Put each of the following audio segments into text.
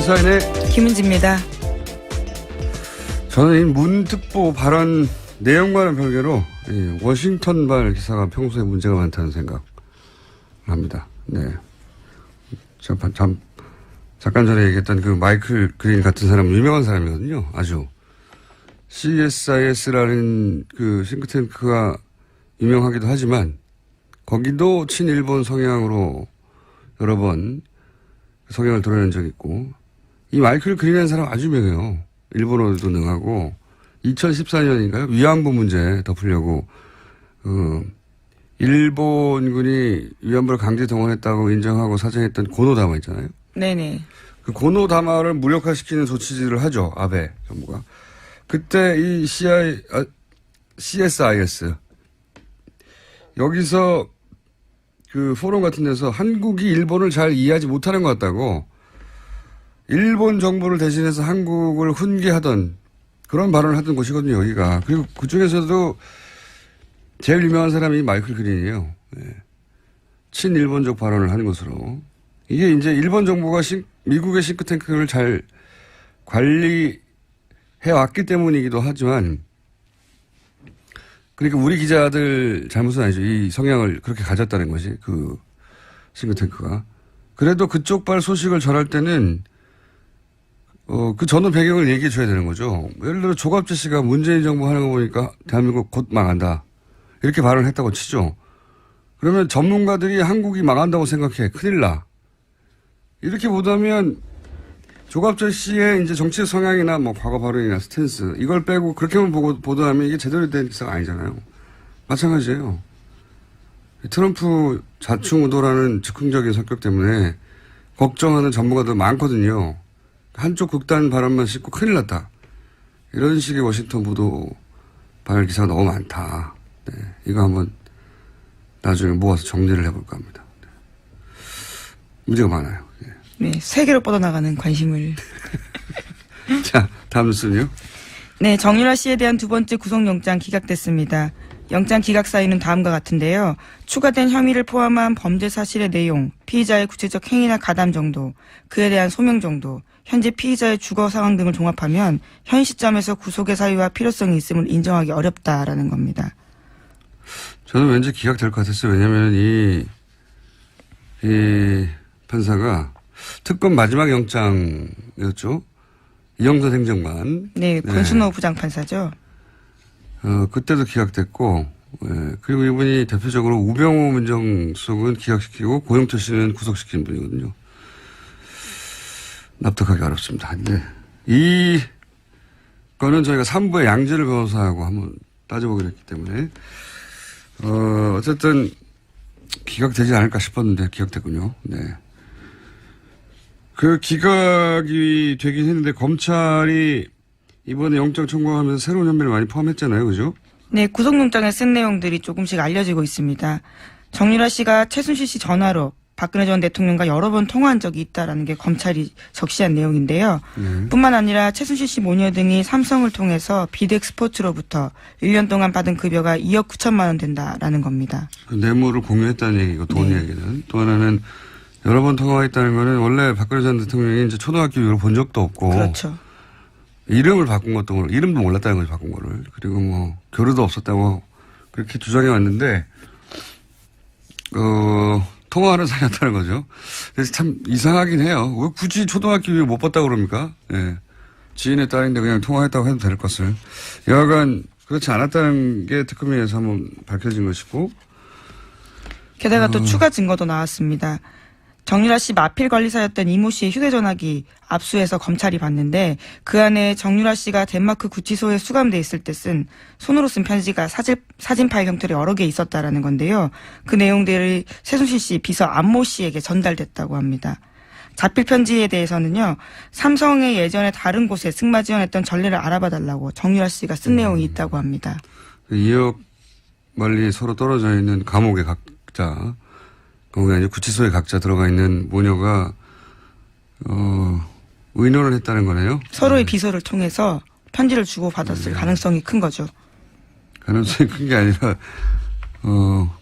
시사인의 김은지입니다. 저는 이 문특보 발언 내용과는 별개로 워싱턴발 기사가 평소에 문제가 많다는 생각을 합니다. 네. 잠깐 전에 얘기했던 그 마이클 그린 같은 사람은 유명한 사람이거든요. 아주. CSIS라는 그 싱크탱크가 유명하기도 하지만 거기도 친일본 성향으로 여러 번 성향을 드러낸 적이 있고 이 마이클 그린이라는 사람 아주 유명해요. 일본어도 능하고 2014년인가요? 위안부 문제 덮으려고 일본군이 위안부를 강제 동원했다고 인정하고 사정했던 고노다마 있잖아요. 네네. 그 고노다마를 무력화시키는 조치들을 하죠. 아베 정부가. 그때 이 CSIS 여기서 그 포럼 같은 데서 한국이 일본을 잘 이해하지 못하는 것 같다고 일본 정부를 대신해서 한국을 훈계하던 그런 발언을 하던 곳이거든요, 여기가. 그리고 그 중에서도 제일 유명한 사람이 마이클 그린이에요. 네. 친일본적 발언을 하는 것으로. 이게 이제 일본 정부가 미국의 싱크탱크를 잘 관리해 왔기 때문이기도 하지만 그러니까 우리 기자들 잘못은 아니죠. 이 성향을 그렇게 가졌다는 것이 그 싱크탱크가. 그래도 그쪽 발 소식을 전할 때는 그 전후 배경을 얘기해 줘야 되는 거죠. 예를 들어 조갑재 씨가 문재인 정부 하는 거 보니까 대한민국 곧 망한다. 이렇게 발언을 했다고 치죠. 그러면 전문가들이 한국이 망한다고 생각해. 큰일 나. 이렇게 보다면 조갑재 씨의 이제 정치적 성향이나 뭐 과거 발언이나 스탠스 이걸 빼고 그렇게만 보도하면 이게 제대로 된 기사가 아니잖아요. 마찬가지예요. 트럼프 자충우도라는 즉흥적인 성격 때문에 걱정하는 전문가들 많거든요. 한쪽 극단 발언만 싣고 큰일 났다. 이런 식의 워싱턴 보도 발언 기사가 너무 많다. 네, 이거 한번 나중에 모아서 정리를 해볼까 합니다. 네. 문제가 많아요. 네, 세계로 뻗어나가는 관심을. 자, 다음 뉴스는요? 네, 정유라 씨에 대한 두 번째 구속영장 기각됐습니다. 영장 기각 사유는 다음과 같은데요. 추가된 혐의를 포함한 범죄 사실의 내용, 피의자의 구체적 행위나 가담 정도, 그에 대한 소명 정도, 현재 피의자의 주거 상황 등을 종합하면 현 시점에서 구속의 사유와 필요성이 있음을 인정하기 어렵다라는 겁니다. 저는 왠지 기각될 것 같았어요. 왜냐하면 이 판사가 특검 마지막 영장이었죠. 이영선 행정관. 네, 권순호 부장판사죠. 그때도 기각됐고, 그리고 이분이 대표적으로 우병우 민정수석은 기각시키고 고영철 씨는 구속시킨 분이거든요. 납득하기 어렵습니다. 근데 이 거는 저희가 3부의 양재를 변호사하고 한번 따져보기로 했기 때문에, 어쨌든 기각되지 않을까 싶었는데 기각됐군요. 네. 그 기각이 되긴 했는데 검찰이 이번에 영장 청구하면서 새로운 혐의를 많이 포함했잖아요. 그죠? 네, 구속영장에 쓴 내용들이 조금씩 알려지고 있습니다. 정유라 씨가 최순실 씨 전화로 박근혜 전 대통령과 여러 번 통화한 적이 있다라는 게 검찰이 적시한 내용인데요. 뿐만 아니라 최순실 씨 모녀 등이 삼성을 통해서 비덱스포츠로부터 1년 동안 받은 급여가 2억 9천만 원 된다라는 겁니다. 그 뇌물을 공유했다는 얘기고 돈 얘기는. 또 하나는 여러 번 통화했다는 거는 원래 박근혜 전 대통령이 이제 초등학교 이후로 본 적도 없고. 그렇죠. 이름을 바꾼 것도 이름도 몰랐다는 거지 바꾼 거를. 그리고 뭐 교류도 없었다고 그렇게 주장해 왔는데 통화하는 사이였다는 거죠. 그래서 참 이상하긴 해요. 왜 굳이 초등학교 이후 못 봤다고 그럽니까? 예. 지인의 딸인데 그냥 통화했다고 해도 될 것을. 여하간 그렇지 않았다는 게 특검에 의해서 한번 밝혀진 것이고. 게다가 또 추가 증거도 나왔습니다. 정유라 씨 마필 관리사였던 이모 씨의 휴대전화기 압수해서 검찰이 봤는데 그 안에 정유라 씨가 덴마크 구치소에 수감돼 있을 때 손으로 쓴 편지가 사진 파일 형태로 여러 개 있었다라는 건데요. 그 내용들이 최순실 씨 비서 안모 씨에게 전달됐다고 합니다. 자필 편지에 대해서는요. 삼성의 예전에 다른 곳에 승마 지원했던 전례를 알아봐달라고 정유라 씨가 쓴 내용이 있다고 합니다. 2억 멀리 서로 떨어져 있는 감옥의 각자. 거기 아니 구치소에 각자 들어가 있는 모녀가 의논을 했다는 거네요. 서로의 비서를 통해서 편지를 주고 받았을 가능성이 큰 거죠. 가능성이 큰 게 아니라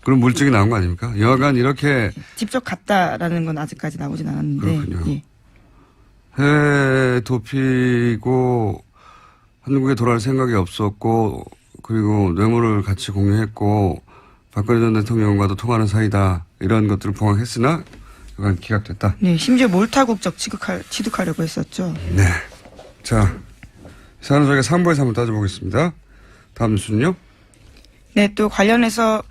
그런 물증이 나온 거 아닙니까? 여하간 이렇게 직접 갔다라는 건 아직까지 나오진 않았는데. 그렇군요. 예. 해외 도피고 한국에 돌아올 생각이 없었고 그리고 뇌물을 같이 공유했고 박근혜 전 대통령과도 통하는 사이다. 이런 것들을 봉합했으나 이건 기각됐다. 네, 심지어 몰타 국적 취득하려고 했었죠. 네. 자, 이 사안은 저희가 3부에서 한번 따져보겠습니다. 다음 뉴스는요? 네, 또 관련해서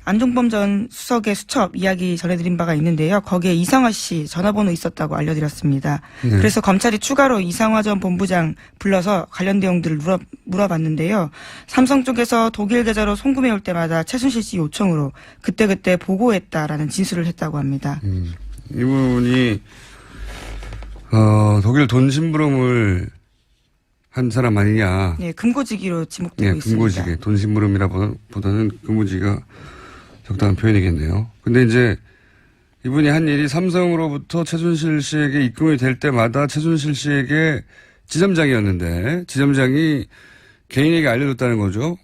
안종범 전 수석의 수첩 이야기 전해드린 바가 있는데요. 거기에 이상화 씨 전화번호 있었다고 알려드렸습니다. 네. 그래서 검찰이 추가로 이상화 전 본부장 불러서 관련 내용들을 물어봤는데요. 삼성 쪽에서 독일 계좌로 송금해 올 때마다 최순실 씨 요청으로 그때그때 보고했다라는 진술을 했다고 합니다. 이분이 독일 돈 심부름을 한 사람 아니냐. 네, 금고지기로 지목되고 네, 있습니다. 금고지기. 돈 심부름이라보다는 금고지기가 적당한 표현이겠네요. 근데 이제 이분이 한 일이 삼성으로부터 최순실 씨에게 입금이 될 때마다 최순실 씨에게 지점장이었는데 지점장이 개인에게 알려줬다는 거죠.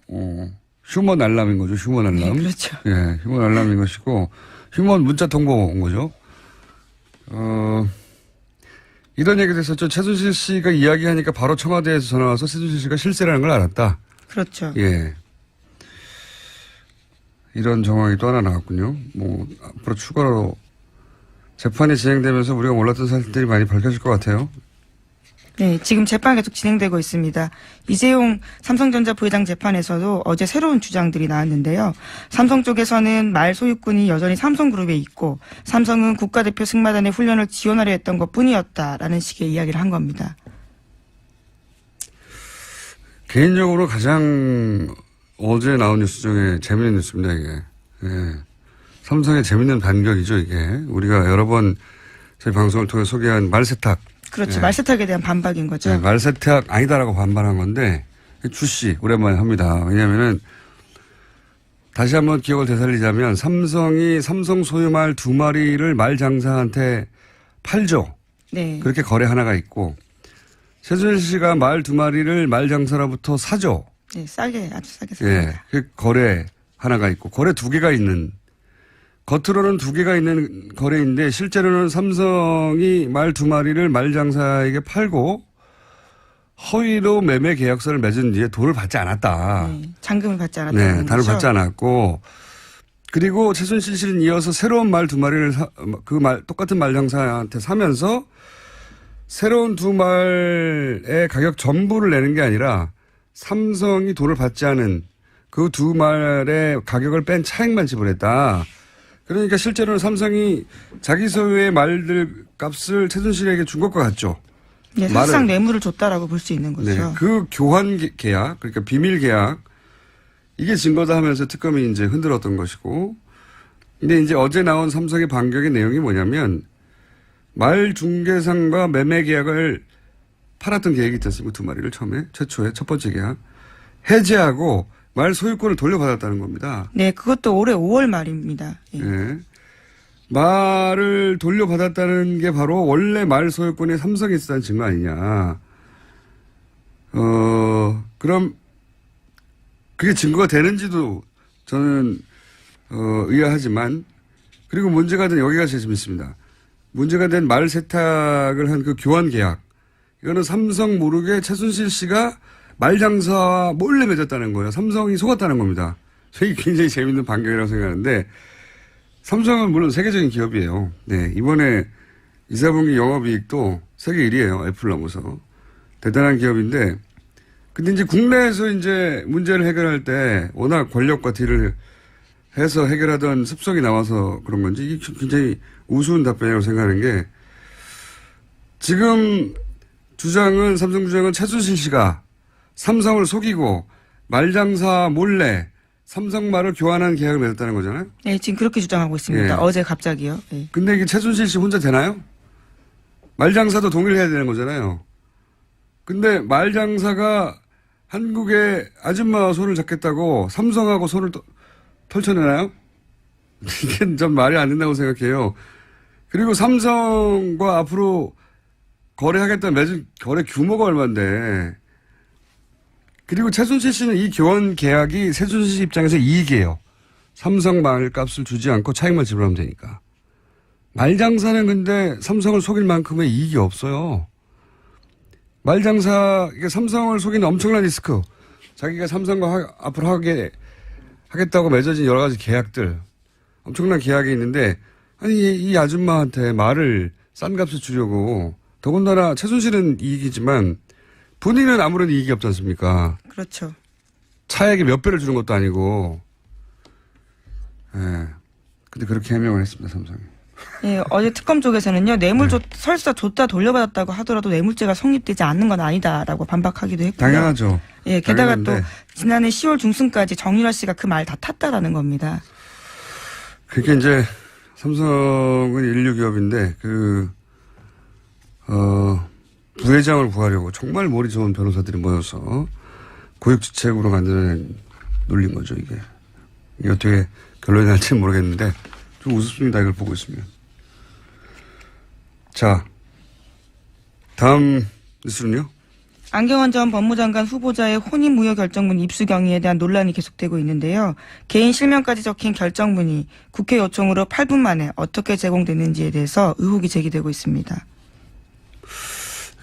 휴먼 알람인 거죠. 휴먼 알람. 네, 그렇죠. 예, 휴먼 알람인 것이고 휴먼 문자 통보 온 거죠. 이런 얘기도 했었죠. 최순실 씨가 이야기하니까 바로 청와대에서 전화 와서 최순실 씨가 실세라는 걸 알았다. 그렇죠. 예. 이런 정황이 또 하나 나왔군요. 앞으로 추가로 재판이 진행되면서 우리가 몰랐던 사실들이 많이 밝혀질 것 같아요. 네, 지금 재판 계속 진행되고 있습니다. 이재용 삼성전자 부회장 재판에서도 어제 새로운 주장들이 나왔는데요. 삼성 쪽에서는 말 소유권이 여전히 삼성그룹에 있고 삼성은 국가대표 승마단의 훈련을 지원하려 했던 것뿐이었다라는 식의 이야기를 한 겁니다. 개인적으로 가장 어제 나온 뉴스 중에 재미있는 뉴스입니다, 이게. 예. 삼성의 재미있는 반격이죠, 이게. 우리가 여러 번 저희 방송을 통해 소개한 말세탁. 그렇죠. 예. 말세탁에 대한 반박인 거죠. 네, 말세탁 아니다라고 반발한 건데, 주씨, 오랜만에 합니다. 왜냐면은, 다시 한번 기억을 되살리자면, 삼성이 삼성 소유 말 2마리를 말장사한테 팔죠. 네. 그렇게 거래 하나가 있고, 최순실 씨가 말 2마리를 말장사로부터 사죠. 네, 싸게, 아주 싸게 예, 삽니다. 그 거래 하나가 있고, 거래 2개가 있는, 겉으로는 2개가 있는 거래인데, 실제로는 삼성이 말 2마리를 말장사에게 팔고, 허위로 매매 계약서를 맺은 뒤에 돈을 받지 않았다. 네, 잔금을 받지 않았다는 네, 단을 거죠. 받지 않았고, 그리고 최순실 씨는 이어서 새로운 말 2마리를 똑같은 말장사한테 사면서, 새로운 2말의 가격 전부를 내는 게 아니라, 삼성이 돈을 받지 않은 그 2말의 가격을 뺀 차액만 지불했다. 그러니까 실제로는 삼성이 자기 소유의 말들 값을 최순실에게 준 것과 같죠. 네, 사실상 뇌물을 줬다라고 볼 수 있는 거죠. 네, 그 교환 계약, 그러니까 비밀 계약, 이게 증거다 하면서 특검이 이제 흔들었던 것이고, 근데 이제 어제 나온 삼성의 반격의 내용이 뭐냐면, 말 중개상과 매매 계약을 팔았던 계획이 있지 않습니까? 2마리를 처음에, 최초에, 첫 번째 계약. 해지하고 말 소유권을 돌려받았다는 겁니다. 네, 그것도 올해 5월 말입니다. 예. 네. 말을 돌려받았다는 게 바로 원래 말 소유권이 삼성에 있었다는 증거 아니냐. 그럼 그게 증거가 되는지도 저는, 의아하지만, 그리고 문제가 된 여기가 제일 재밌습니다. 문제가 된 말 세탁을 한 그 교환 계약. 이거는 삼성 모르게 최순실 씨가 말장사와 몰래 맺었다는 거예요. 삼성이 속았다는 겁니다. 저희 굉장히 재밌는 반격이라고 생각하는데, 삼성은 물론 세계적인 기업이에요. 네, 이번에 2, 4분기 영업이익도 세계 1위예요. 애플 넘어서. 대단한 기업인데, 근데 이제 국내에서 이제 문제를 해결할 때 워낙 권력과 딜을 해서 해결하던 습성이 나와서 그런 건지 이게 굉장히 우스운 답변이라고 생각하는 게, 지금 삼성 주장은 최순실 씨가 삼성을 속이고 말장사 몰래 삼성 말을 교환한 계약을 맺었다는 거잖아요. 네, 지금 그렇게 주장하고 있습니다. 예. 어제 갑자기요. 네. 근데 이게 최순실 씨 혼자 되나요? 말장사도 동일해야 되는 거잖아요. 근데 말장사가 한국의 아줌마와 손을 잡겠다고 삼성하고 손을 털쳐내나요? 이게 좀 말이 안 된다고 생각해요. 그리고 삼성과 앞으로 거래하겠다는 맺은 거래 규모가 얼마인데. 그리고 최순실 씨는 이 교환 계약이 최순실 씨 입장에서 이익이에요. 삼성 말 값을 주지 않고 차익만 지불하면 되니까. 말장사는 근데 삼성을 속일 만큼의 이익이 없어요. 말장사, 이게 삼성을 속이는 엄청난 리스크. 자기가 삼성과 앞으로 하겠다고 맺어진 여러 가지 계약들. 엄청난 계약이 있는데, 아니, 이 아줌마한테 말을 싼 값에 주려고, 더군다나 최순실은 이익이지만, 본인은 아무런 이익이 없지 않습니까? 그렇죠. 차액의 몇 배를 주는 것도 아니고, 예. 근데 그렇게 해명을 했습니다, 삼성이. 예, 어제 특검 쪽에서는요, 설사 줬다 돌려받았다고 하더라도 뇌물죄가 성립되지 않는 건 아니다라고 반박하기도 했고요. 당연하죠. 예, 게다가 당연한데. 또 지난해 10월 중순까지 정유라 씨가 그 말 다 탔다라는 겁니다. 그게 이제 삼성은 인류 기업인데 부회장을 구하려고 정말 머리 좋은 변호사들이 모여서 고육지책으로 만드는 놀린 거죠, 이게. 이게 어떻게 결론이 날지는 모르겠는데 좀 우습습니다, 이걸 보고 있으면. 자, 다음 뉴스는요? 안경원 전 법무장관 후보자의 혼인무효 결정문 입수 경위에 대한 논란이 계속되고 있는데요. 개인 실명까지 적힌 결정문이 국회 요청으로 8분 만에 어떻게 제공됐는지에 대해서 의혹이 제기되고 있습니다.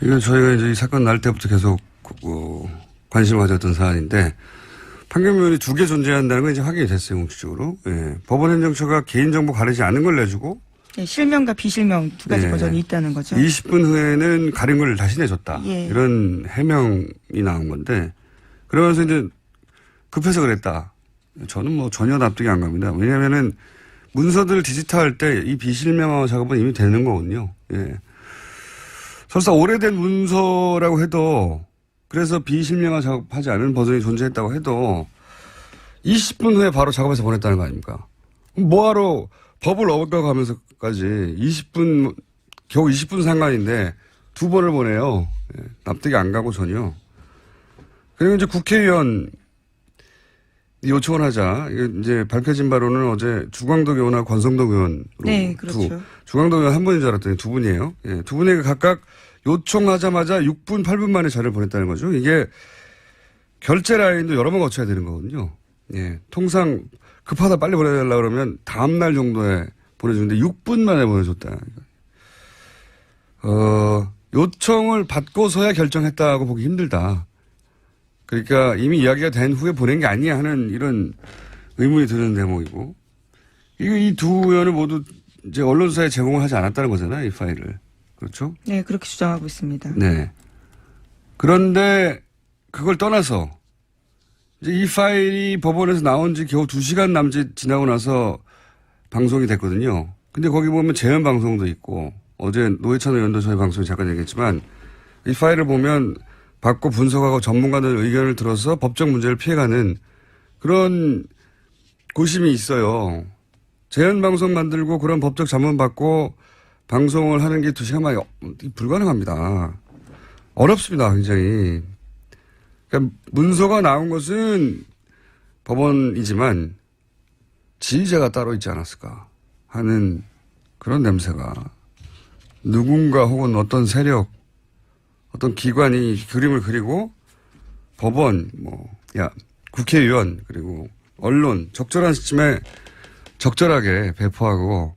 이건 저희가 이제 이 사건 날 때부터 계속 관심을 가졌던 사안인데 판결문이 2개 존재한다는 건 이제 확인이 됐어요, 공식적으로. 예. 법원 행정처가 개인정보 가리지 않은 걸 내주고 예, 실명과 비실명 두 가지 예. 버전이 있다는 거죠. 20분 후에는 가린 걸 다시 내줬다. 예. 이런 해명이 나온 건데 그러면서 이제 급해서 그랬다. 저는 뭐 전혀 납득이 안 갑니다. 왜냐하면은 문서들 디지털할 때 이 비실명화 작업은 이미 되는 거거든요. 예. 설사 오래된 문서라고 해도 그래서 비실명화 작업하지 않은 버전이 존재했다고 해도 20분 후에 바로 작업해서 보냈다는 거 아닙니까? 뭐하러 법을 어겨가면서까지 20분, 겨우 20분 상관인데 2번을 보내요. 예, 납득이 안 가고 전혀. 그리고 이제 국회의원 요청을 하자. 이제 밝혀진 바로는 어제 주광덕 의원과 권성덕 의원으로. 네, 그렇죠. 주광덕 의원 한 분인 줄 알았더니 2분이에요. 예, 2분에게 각각 요청하자마자 6분, 8분 만에 자료를 보냈다는 거죠. 이게 결제 라인도 여러 번 거쳐야 되는 거거든요. 예, 통상 급하다 빨리 보내달라 그러면 다음날 정도에 보내주는데 6분 만에 보내줬다. 요청을 받고서야 결정했다고 보기 힘들다. 그러니까 이미 이야기가 된 후에 보낸 게 아니야 하는 이런 의문이 드는 대목이고. 이 두 의원을 모두 이제 언론사에 제공을 하지 않았다는 거잖아요, 이 파일을. 그렇죠? 네, 그렇게 주장하고 있습니다. 네. 그런데 그걸 떠나서 이제 이 파일이 법원에서 나온 지 겨우 2시간 남짓 지나고 나서 방송이 됐거든요. 근데 거기 보면 재연 방송도 있고 어제 노회찬 의원도 저희 방송에 잠깐 얘기했지만 이 파일을 보면 받고 분석하고 전문가들 의견을 들어서 법적 문제를 피해가는 그런 고심이 있어요. 재연 방송 만들고 그런 법적 자문 받고 방송을 하는 게 2시간 만에 불가능합니다. 어렵습니다, 굉장히. 그러니까 문서가 나온 것은 법원이지만 지휘자가 따로 있지 않았을까 하는 그런 냄새가 누군가 혹은 어떤 세력, 어떤 기관이 그림을 그리고 법원, 국회의원 그리고 언론 적절한 시점에 적절하게 배포하고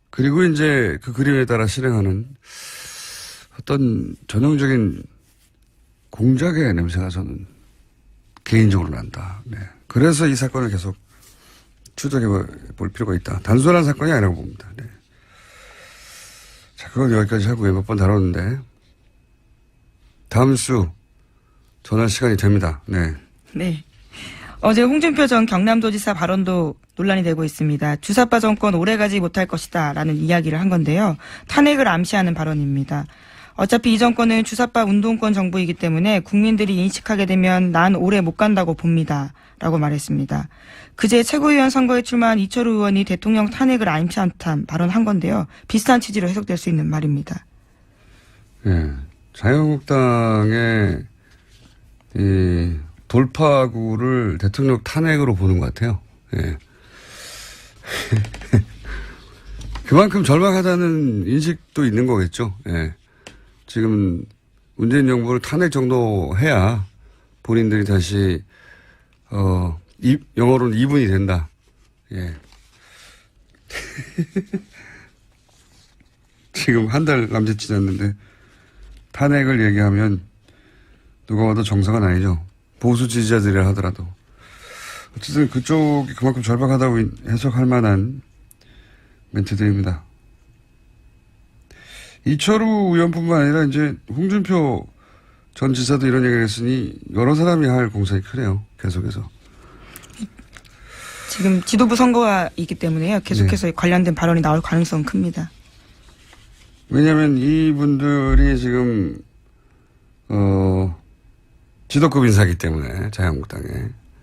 그리고 이제 그 그림에 따라 실행하는 어떤 전형적인 공작의 냄새가 저는 개인적으로 난다. 네. 그래서 이 사건을 계속 추적해 볼 필요가 있다. 단순한 사건이 아니라고 봅니다. 네. 자, 그건 여기까지 하고요. 몇 번 다뤘는데 다음 주 전할 시간이 됩니다. 네. 네. 어제 홍준표 전 경남도지사 발언도 논란이 되고 있습니다. 주사파 정권 오래가지 못할 것이다 라는 이야기를 한 건데요. 탄핵을 암시하는 발언입니다. 어차피 이 정권은 주사파 운동권 정부이기 때문에 국민들이 인식하게 되면 난 오래 못 간다고 봅니다 라고 말했습니다. 그제 최고위원 선거에 출마한 이철우 의원이 대통령 탄핵을 암시한 발언한 건데요. 비슷한 취지로 해석될 수 있는 말입니다. 네. 자유한국당의 이 돌파구를 대통령 탄핵으로 보는 것 같아요. 예. 그만큼 절박하다는 인식도 있는 거겠죠. 예. 지금 문재인 정부를 탄핵 정도 해야 본인들이 다시 영어로는 이분이 된다. 예. 지금 한 달 남짓 지났는데 탄핵을 얘기하면 누가 봐도 정상은 아니죠. 보수 지지자들이라 하더라도. 어쨌든 그쪽이 그만큼 절박하다고 해석할 만한 멘트들입니다. 이철우 의원뿐만 아니라 이제 홍준표 전 지사도 이런 얘기를 했으니 여러 사람이 할 공산이 크네요. 계속해서. 지금 지도부 선거가 있기 때문에요. 계속해서 관련된 발언이 나올 가능성은 큽니다. 왜냐하면 이분들이 지금 지도급 인사이기 때문에 자유한국당에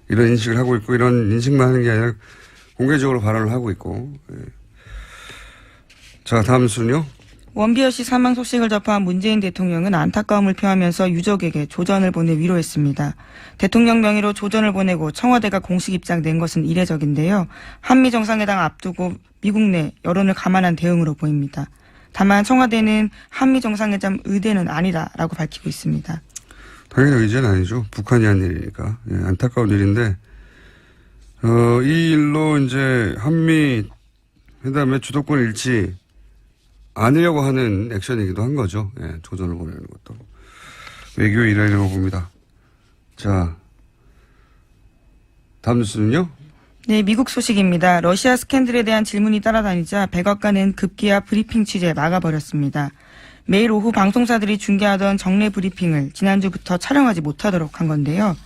이런 인식을 하고 있고 이런 인식만 하는 게 아니라 공개적으로 발언을 하고 있고. 예. 자, 다음 순요. 원비어 씨 사망 소식을 접한 문재인 대통령은 안타까움을 표하면서 유족에게 조전을 보내 위로했습니다. 대통령 명의로 조전을 보내고 청와대가 공식 입장 낸 것은 이례적인데요. 한미 정상회담 앞두고 미국 내 여론을 감안한 대응으로 보입니다. 다만 청와대는 한미 정상회담 의대는 아니다라고 밝히고 있습니다. 당연히 의제는 아니죠. 북한이 한 일이니까. 예, 안타까운 일인데 이 일로 이제 한미 회담의 주도권 잃지 않으려고 하는 액션이기도 한 거죠. 예, 조전을 보내는 것도. 외교의 일환이라고 봅니다. 자, 다음 뉴스는요? 네, 미국 소식입니다. 러시아 스캔들에 대한 질문이 따라다니자 백악관은 급기야 브리핑 취재 막아버렸습니다. 매일 오후 방송사들이 중계하던 정례 브리핑을 지난주부터 촬영하지 못하도록 한 건데요.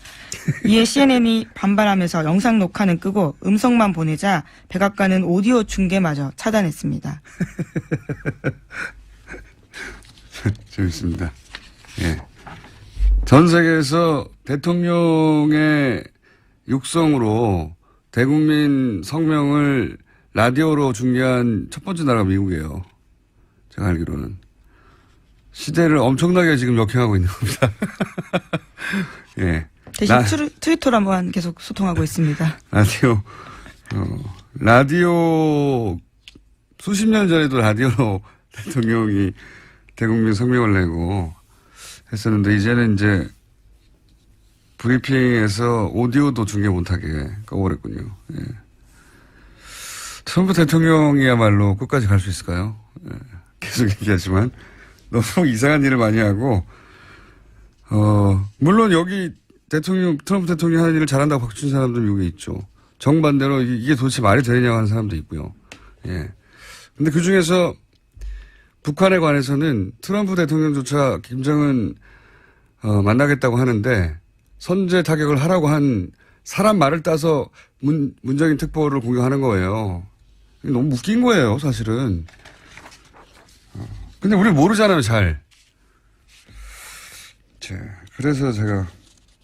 이에 CNN이 반발하면서 영상 녹화는 끄고 음성만 보내자 백악관은 오디오 중계마저 차단했습니다. 재밌습니다. 예. 전 세계에서 대통령의 육성으로 대국민 성명을 라디오로 중계한 첫 번째 나라가 미국이에요. 제가 알기로는. 시대를 엄청나게 지금 역행하고 있는 겁니다. 예. 대신 트위터로 한번 계속 소통하고 있습니다. 라디오 수십 년 전에도 라디오로 대통령이 대국민 성명을 내고 했었는데 이제는 이제 브리핑에서 오디오도 중계 못하게 꺼버렸군요. 예. 트럼프 대통령이야말로 끝까지 갈 수 있을까요? 예. 계속 얘기하지만 너무 이상한 일을 많이 하고 물론 여기 트럼프 대통령이 하는 일을 잘한다고 박수친 사람도 미국에 있죠. 정반대로 이게 도대체 말이 되느냐고 하는 사람도 있고요. 예. 근데 그 중에서 북한에 관해서는 트럼프 대통령조차 김정은 만나겠다고 하는데 선제 타격을 하라고 한 사람 말을 따서 문재인 특보를 공격하는 거예요. 너무 웃긴 거예요, 사실은. 근데 우리 모르잖아요, 잘. 자, 그래서 제가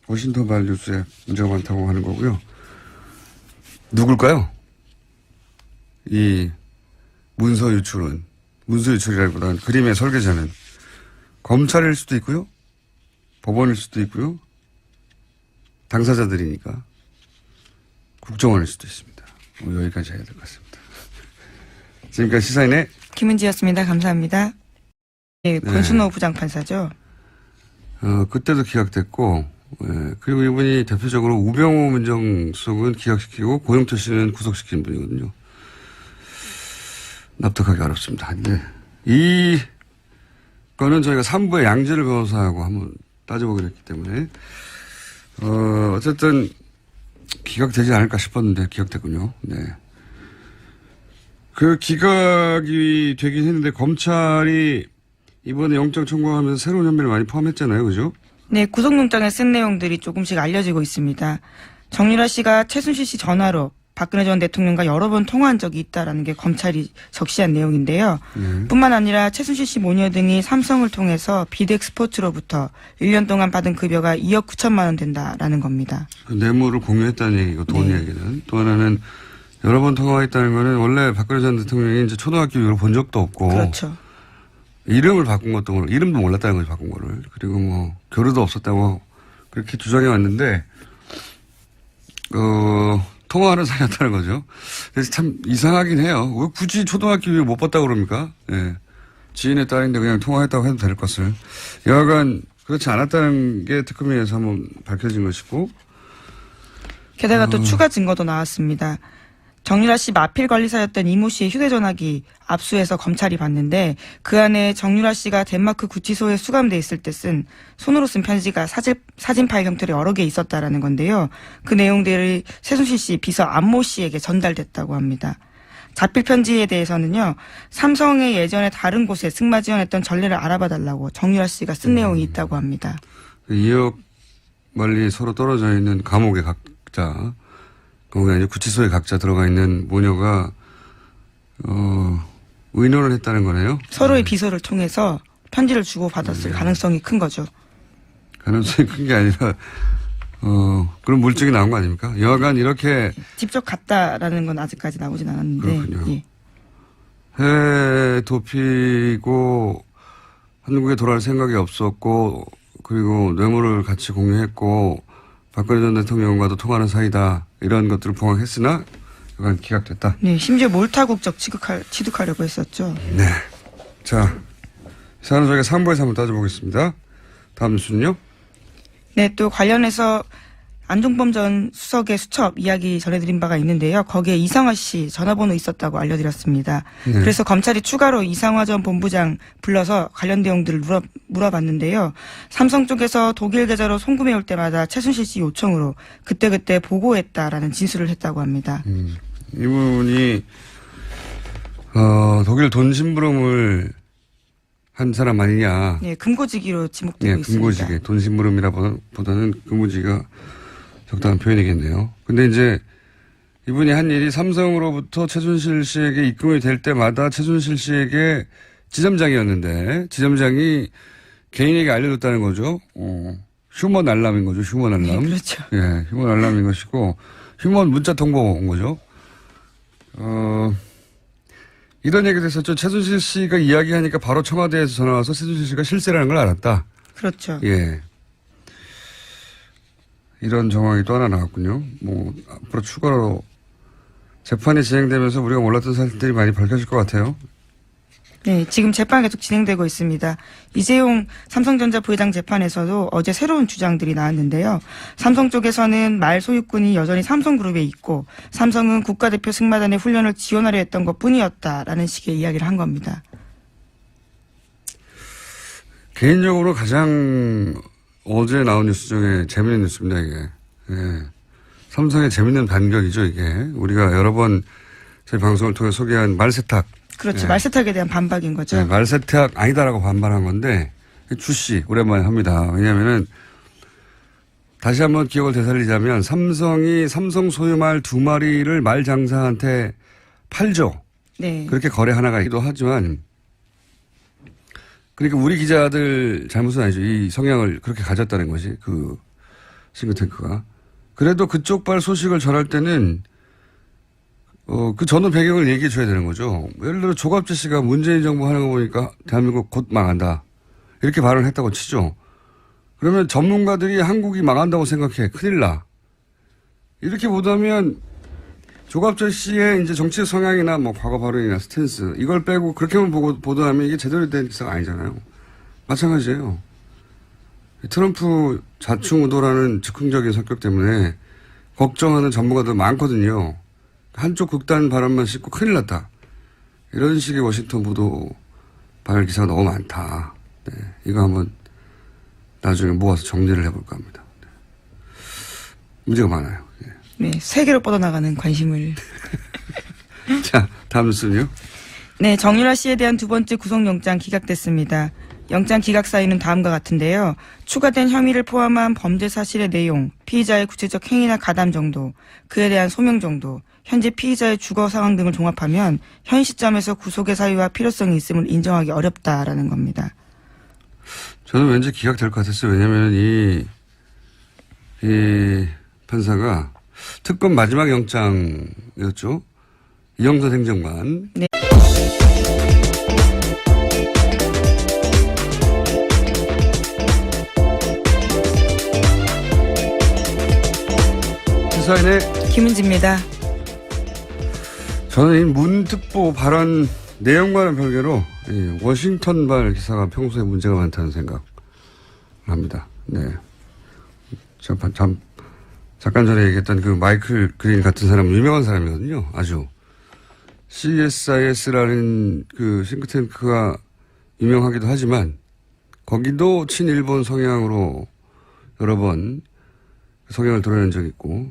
워싱턴 발 뉴스에 문제가 많다고 하는 거고요. 누굴까요? 이 문서 유출이라기보다는 그림의 설계자는 검찰일 수도 있고요. 법원일 수도 있고요. 당사자들이니까 국정원일 수도 있습니다. 여기까지 해야 될 것 같습니다. 지금까지 시사인의 김은지였습니다. 감사합니다. 네, 권순호 부장판사죠. 그때도 기각됐고, 예, 그리고 이분이 대표적으로 우병우 민정수석은 기각시키고 고영철 씨는 구속시킨 분이거든요. 납득하기 어렵습니다. 근데 이 거는 저희가 3부의 양재를 변호사하고 한번 따져보기로 했기 때문에 어쨌든 기각되지 않을까 싶었는데 기각됐군요. 네. 그 기각이 되긴 했는데 검찰이 이번에 영장 청구하면서 새로운 혐의를 많이 포함했잖아요. 그죠? 네, 구속영장에 쓴 내용들이 조금씩 알려지고 있습니다. 정유라 씨가 최순실 씨 전화로 박근혜 전 대통령과 여러 번 통화한 적이 있다라는 게 검찰이 적시한 내용인데요. 뿐만 아니라 최순실 씨 모녀 등이 삼성을 통해서 비덱스포츠로부터 1년 동안 받은 급여가 2억 9천만 원 된다라는 겁니다. 그 뇌물을 공유했다는 얘기고 돈 네. 얘기는. 또 하나는 여러 번 통화했다는 거는 원래 박근혜 전 대통령이 이제 초등학교 이후로 본 적도 없고. 그렇죠. 이름을 바꾼 것도 이름도 몰랐다는 거지 바꾼 거를. 그리고 뭐 교류도 없었다고 그렇게 주장해 왔는데 통화하는 사이였다는 거죠. 그래서 참 이상하긴 해요. 왜 굳이 초등학교 이후 못 봤다고 그럽니까? 예. 지인의 딸인데 그냥 통화했다고 해도 될 것을. 여하간 그렇지 않았다는 게 특검에 의해서 한번 밝혀진 것이고. 게다가 또 추가 증거도 나왔습니다. 정유라 씨 마필 관리사였던 이모 씨의 휴대전화기 압수해서 검찰이 봤는데 그 안에 정유라 씨가 덴마크 구치소에 수감돼 있을 때 쓴 손으로 쓴 편지가 사진 파일 형태로 여러 개 있었다라는 건데요. 그 내용들이 최순실 씨 비서 안모 씨에게 전달됐다고 합니다. 자필 편지에 대해서는요. 삼성의 예전에 다른 곳에 승마 지원했던 전례를 알아봐달라고 정유라 씨가 쓴 내용이 있다고 합니다. 2억 멀리 서로 떨어져 있는 감옥에 각자, 거기 아니라 구치소에 각자 들어가 있는 모녀가 의논을 했다는 거네요. 서로의 비서를 통해서 편지를 주고받았을 가능성이 큰 거죠. 가능성이 큰 게 아니라 그런 물증이 나온 거 아닙니까? 여하간 이렇게 직접 갔다라는 건 아직까지 나오진 않았는데. 그렇군요. 예. 해외 도피고 한국에 돌아올 생각이 없었고 그리고 뇌물을 같이 공유했고 박근혜 전 대통령과도 통하는 사이다. 이런 것들을 부각했으나 약간 기각됐다. 네, 심지어 몰타국적 취득하려고 했었죠. 네. 자, 이 사안은 저희가 3부에서 한번 따져보겠습니다. 다음 뉴스는요? 네, 또 관련해서 안종범 전 수석의 수첩 이야기 전해드린 바가 있는데요. 거기에 이상화 씨 전화번호 있었다고 알려드렸습니다. 네. 그래서 검찰이 추가로 이상화 전 본부장 불러서 관련 내용들을 물어봤는데요. 삼성 쪽에서 독일 계좌로 송금해 올 때마다 최순실 씨 요청으로 그때그때 보고했다라는 진술을 했다고 합니다. 이분이 독일 돈 심부름을 한 사람 아니냐. 네, 금고지기로 지목되고 네, 있습니다. 금고지기. 돈 심부름이라보다는 금고지기가 적당한 표현이겠네요. 근데 이제 이분이 한 일이 삼성으로부터 최순실 씨에게 입금이 될 때마다 최순실 씨에게 지점장이었는데 지점장이 개인에게 알려줬다는 거죠. 휴먼 알람인 거죠. 휴먼 알람. 네, 그렇죠. 예, 휴먼 알람인 것이고 휴먼 문자 통보 온 거죠. 이런 얘기도 했었죠. 최순실 씨가 이야기하니까 바로 청와대에서 전화 와서 최순실 씨가 실세라는 걸 알았다. 그렇죠. 예. 이런 정황이 또 하나 나왔군요. 뭐, 앞으로 추가로 재판이 진행되면서 우리가 몰랐던 사실들이 많이 밝혀질 것 같아요. 네, 지금 재판 계속 진행되고 있습니다. 이재용 삼성전자 부회장 재판에서도 어제 새로운 주장들이 나왔는데요. 삼성 쪽에서는 말 소유권이 여전히 삼성그룹에 있고 삼성은 국가대표 승마단의 훈련을 지원하려 했던 것뿐이었다라는 식의 이야기를 한 겁니다. 개인적으로 가장 어제 나온 뉴스 중에 재밌는 뉴스입니다, 이게. 예. 삼성의 재밌는 반격이죠, 이게. 우리가 여러 번 저희 방송을 통해 소개한 말세탁. 그렇죠. 예. 말세탁에 대한 반박인 거죠. 네, 말세탁 아니다라고 반발한 건데 주씨 오랜만에 합니다. 왜냐하면은 다시 한번 기억을 되살리자면 삼성이 삼성 소유 말 2마리를 말 장사한테 팔죠. 네. 그렇게 거래 하나가 있기도 하지만 그러니까 우리 기자들 잘못은 아니죠. 이 성향을 그렇게 가졌다는 것이 그 싱크탱크가. 그래도 그쪽 발 소식을 전할 때는 그 전후 배경을 얘기해 줘야 되는 거죠. 예를 들어 조갑재 씨가 문재인 정부 하는 거 보니까 대한민국 곧 망한다. 이렇게 발언을 했다고 치죠. 그러면 전문가들이 한국이 망한다고 생각해. 큰일 나. 이렇게 보다면 조갑재 씨의 이제 정치적 성향이나 뭐 과거 발언이나 스탠스 이걸 빼고 그렇게만 보도하면 이게 제대로 된 기사가 아니잖아요. 마찬가지예요. 트럼프 좌충우돌하는 즉흥적인 성격 때문에 걱정하는 전문가들 많거든요. 한쪽 극단 발언만 싣고 큰일 났다. 이런 식의 워싱턴 보도 발언 기사가 너무 많다. 네, 이거 한번 나중에 모아서 정리를 해볼까 합니다. 네. 문제가 많아요. 네. 네, 세계로 뻗어나가는 관심을. 자, 다음 뉴스는요. 네, 정유라 씨에 대한 두 번째 구속영장 기각됐습니다. 영장 기각 사유는 다음과 같은데요. 추가된 혐의를 포함한 범죄 사실의 내용, 피의자의 구체적 행위나 가담 정도, 그에 대한 소명 정도, 현재 피의자의 주거 상황 등을 종합하면 현 시점에서 구속의 사유와 필요성이 있음을 인정하기 어렵다라는 겁니다. 저는 왠지 기각될 것 같았어요. 왜냐하면 이 판사가 특검 마지막 영장이었죠. 이영선 행정관. 네. 시사인의 김은지입니다. 저는 이 문특보 발언 내용과는 별개로 워싱턴발 기사가 평소에 문제가 많다는 생각을 합니다. 네. 잠깐 전에 얘기했던 그 마이클 그린 같은 사람은 유명한 사람이거든요. 아주. CSIS라는 그 싱크탱크가 유명하기도 하지만 거기도 친일본 성향으로 여러 번 성향을 드러낸 적이 있고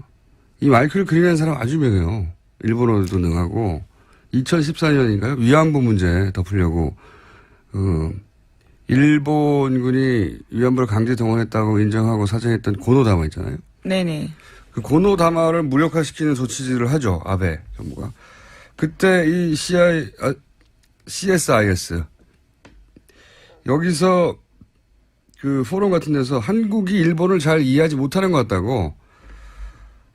이 마이클 그린이라는 사람 아주 유명해요. 일본어도 능하고 2014년인가요? 위안부 문제 덮으려고 일본군이 위안부를 강제 동원했다고 인정하고 사정했던 고노다마 있잖아요. 네네. 그 고노다마를 무력화시키는 조치들을 하죠. 아베 정부가. 그때 이 CSIS 여기서 그 포럼 같은 데서 한국이 일본을 잘 이해하지 못하는 것 같다고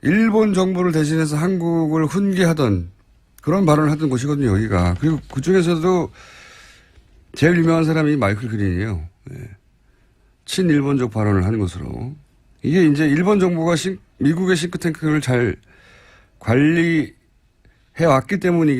일본 정부를 대신해서 한국을 훈계하던 그런 발언을 하던 곳이거든요, 여기가. 그리고 그 중에서도 제일 유명한 사람이 마이클 그린이에요. 네. 친일본적 발언을 하는 것으로. 이게 이제 일본 정부가 미국의 싱크탱크를 잘 관리해 왔기 때문이기